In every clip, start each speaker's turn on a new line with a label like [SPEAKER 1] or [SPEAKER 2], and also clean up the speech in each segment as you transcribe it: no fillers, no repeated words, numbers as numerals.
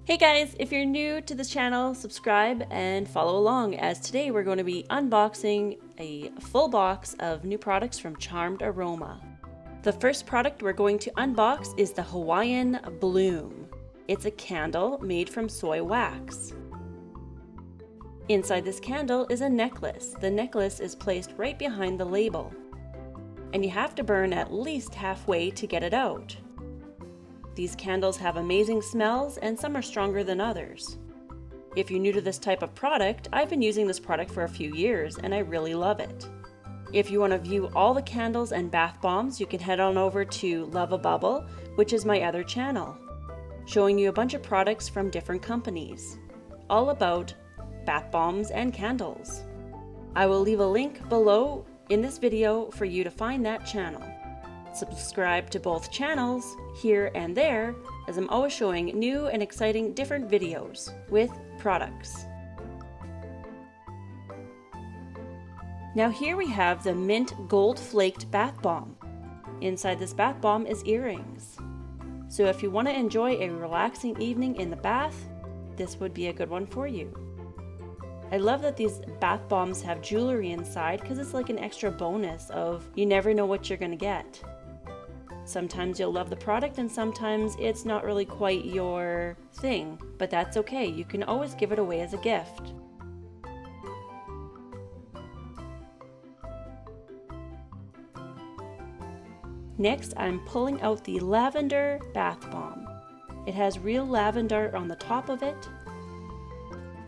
[SPEAKER 1] Hey guys, if you're new to this channel, subscribe and follow along, as today we're going to be unboxing a full box of new products from Charmed Aroma. The first product we're going to unbox is the Hawaiian Bloom. It's a candle made from soy wax. Inside this candle is a necklace. The necklace is placed right behind the label, and you have to burn at least halfway to get it out. These candles have amazing smells, and some are stronger than others. If you're new to this type of product, I've been using this product for a few years and I really love it. If you want to view all the candles and bath bombs, you can head on over to Love a Bubble, which is my other channel, showing you a bunch of products from different companies, all about bath bombs and candles. I will leave a link below in this video for you to find that channel. Subscribe to both channels here and there, as I'm always showing new and exciting different videos with products. Now here we have the Mint Gold Flaked Bath Bomb. Inside this bath bomb is earrings. So if you want to enjoy a relaxing evening in the bath, this would be a good one for you. I love that these bath bombs have jewelry inside, because it's like an extra bonus of you never know what you're going to get. Sometimes you'll love the product and sometimes it's not really quite your thing, but that's okay. You can always give it away as a gift. Next, I'm pulling out the lavender bath bomb. It has real lavender on the top of it.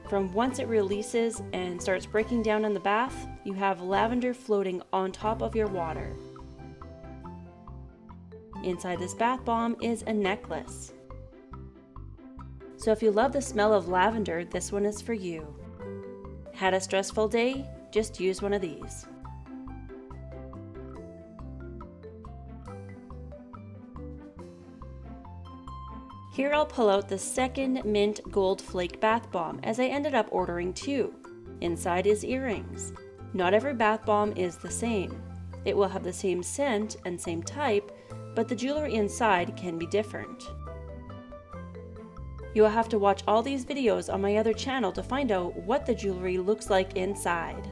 [SPEAKER 1] From once it releases and starts breaking down in the bath, you have lavender floating on top of your water. Inside this bath bomb is a necklace. So if you love the smell of lavender, this one is for you. Had a stressful day? Just use one of these. Here I'll pull out the second Mint Gold Flake Bath Bomb, as I ended up ordering two. Inside is earrings. Not every bath bomb is the same. It will have the same scent and same type, but the jewelry inside can be different. You will have to watch all these videos on my other channel to find out what the jewelry looks like inside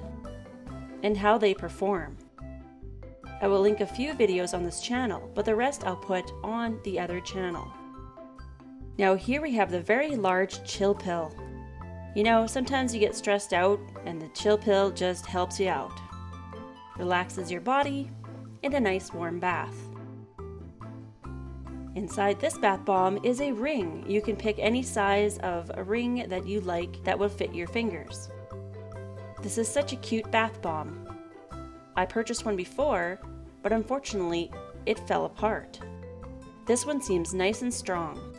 [SPEAKER 1] and how they perform. I will link a few videos on this channel, but the rest I'll put on the other channel. Now here we have the very large chill pill. You know, sometimes you get stressed out and the chill pill just helps you out. Relaxes your body in a nice warm bath. Inside this bath bomb is a ring. You can pick any size of a ring that you like that will fit your fingers. This is such a cute bath bomb. I purchased one before, but unfortunately it fell apart. This one seems nice and strong.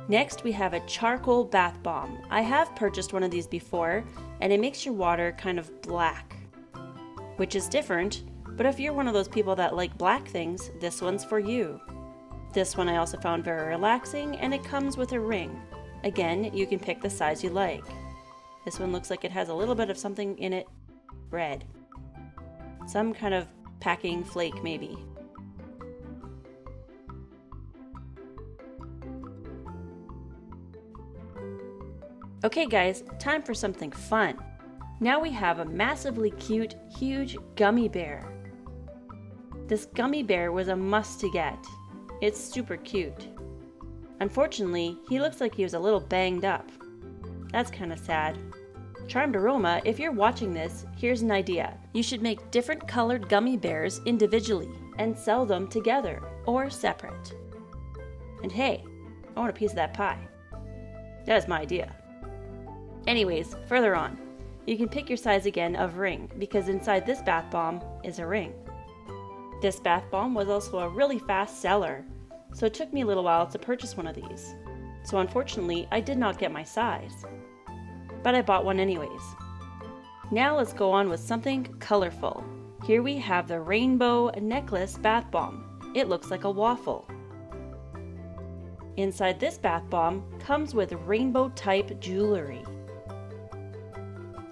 [SPEAKER 1] Next we have a charcoal bath bomb. I have purchased one of these before, and it makes your water kind of black, which is different. But if you're one of those people that like black things, this one's for you. This one I also found very relaxing, and it comes with a ring. Again, you can pick the size you like. This one looks like it has a little bit of something in it. Red. Some kind of packing flake maybe. Okay guys, time for something fun. Now we have a massively cute, huge gummy bear. This gummy bear was a must to get. It's super cute. Unfortunately, he looks like he was a little banged up. That's kind of sad. Charmed Aroma, if you're watching this, here's an idea. You should make different colored gummy bears individually and sell them together or separate. And hey, I want a piece of that pie. That is my idea. Anyways, further on, you can pick your size again of ring, because inside this bath bomb is a ring. This bath bomb was also a really fast seller, so it took me a little while to purchase one of these. So unfortunately, I did not get my size, but I bought one anyways. Now let's go on with something colorful. Here we have the Rainbow Necklace Bath Bomb. It looks like a waffle. Inside this bath bomb comes with rainbow type jewelry.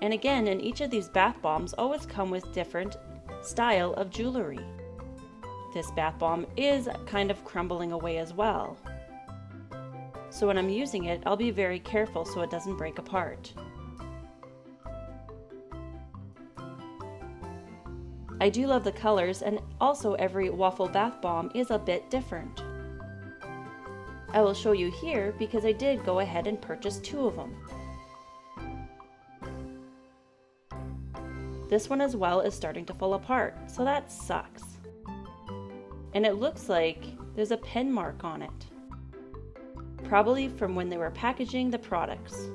[SPEAKER 1] And again, in each of these bath bombs always come with different style of jewelry. This bath bomb is kind of crumbling away as well. so when I'm using it, I'll be very careful so it doesn't break apart. I do love the colors, and also every waffle bath bomb is a bit different. I will show you here because I did go ahead and purchase 2 of them. This one as well is starting to fall apart, so that sucks. And it looks like there's a pen mark on it. Probably from when they were packaging the products.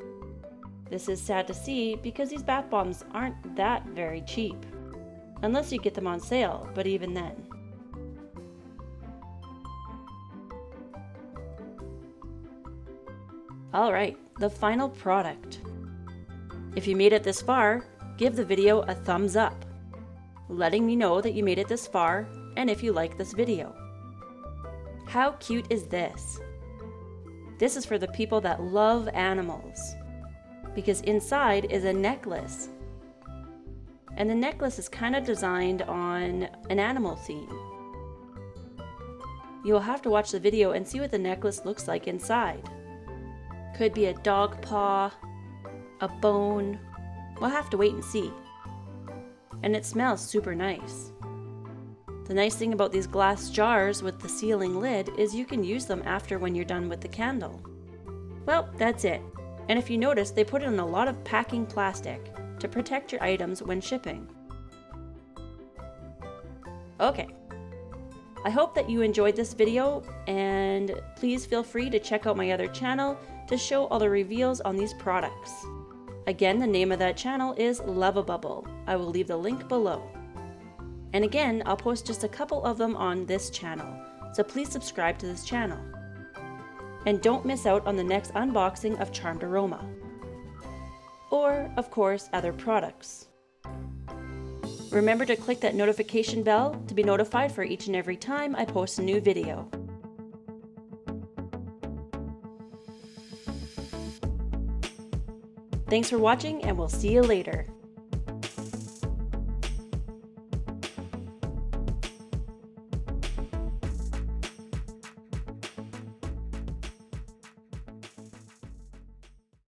[SPEAKER 1] This is sad to see because these bath bombs aren't that very cheap. Unless you get them on sale, but even then. Alright, the final product. If you made it this far, give the video a thumbs up, letting me know that you made it this far and if you like this video. How cute is this? This is for the people that love animals, because inside is a necklace. And the necklace is kind of designed on an animal theme. You'll have to watch the video and see what the necklace looks like inside. Could be a dog paw, a bone. We'll have to wait and see. And it smells super nice. The nice thing about these glass jars with the sealing lid is you can use them after when you're done with the candle. Well, that's it. And if you notice, they put in a lot of packing plastic to protect your items when shipping. Okay. I hope that you enjoyed this video, and please feel free to check out my other channel to show all the reveals on these products. Again, the name of that channel is Love-A-Bubble. I will leave the link below. And again, I'll post just a couple of them on this channel, so please subscribe to this channel. And don't miss out on the next unboxing of Charmed Aroma. Or, of course, other products. Remember to click that notification bell to be notified for each and every time I post a new video. Thanks for watching, and we'll see you later.